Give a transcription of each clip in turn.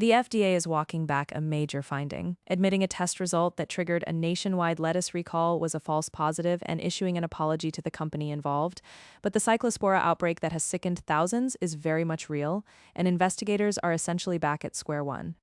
The FDA is walking back a major finding, admitting a test result that triggered a nationwide lettuce recall was a false positive and issuing an apology to the company involved. But the Cyclospora outbreak that has sickened thousands is very much real, and investigators are essentially back at square one.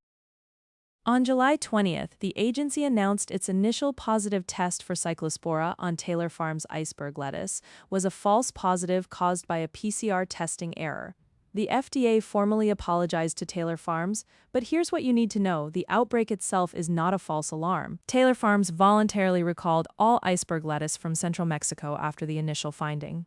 On July 20th, the agency announced its initial positive test for Cyclospora on Taylor Farms' iceberg lettuce was a false positive caused by a PCR testing error. The FDA formally apologized to Taylor Farms, but here's what you need to know: the outbreak itself is not a false alarm. Taylor Farms voluntarily recalled all iceberg lettuce from central Mexico after the initial finding.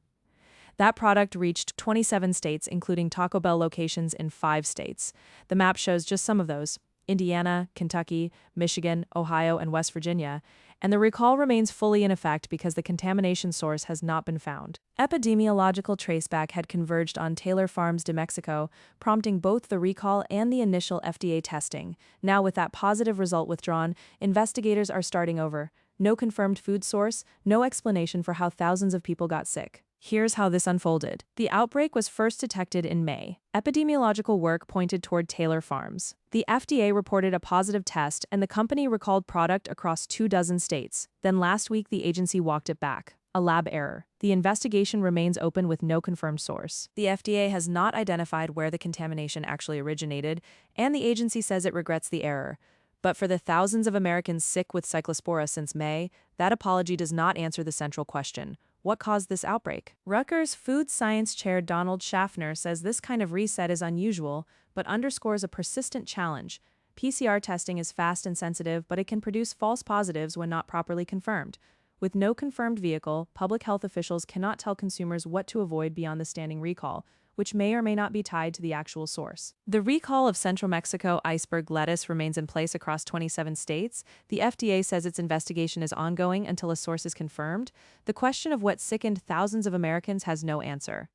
That product reached 27 states, including Taco Bell locations in 5 states. The map shows just some of those: Indiana, Kentucky, Michigan, Ohio, and West Virginia, and the recall remains fully in effect because the contamination source has not been found. Epidemiological traceback had converged on Taylor Farms de Mexico, prompting both the recall and the initial FDA testing. Now, with that positive result withdrawn, investigators are starting over. No confirmed food source, no explanation for how thousands of people got sick. Here's how this unfolded. The outbreak was first detected in May. Epidemiological work pointed toward Taylor Farms. The FDA reported a positive test, and the company recalled product across 24 states. Then last week, the agency walked it back. A lab error. The investigation remains open with no confirmed source. The FDA has not identified where the contamination actually originated, and the agency says it regrets the error. But for the thousands of Americans sick with Cyclospora since May, that apology does not answer the central question: what caused this outbreak? Rutgers food science chair Donald Schaffner says this kind of reset is unusual, but underscores a persistent challenge. PCR testing is fast and sensitive, but it can produce false positives when not properly confirmed. With no confirmed vehicle, public health officials cannot tell consumers what to avoid beyond the standing recall, which may or may not be tied to the actual source. The recall of Central Mexico iceberg lettuce remains in place across 27 states. The FDA says its investigation is ongoing until a source is confirmed. The question of what sickened thousands of Americans has no answer.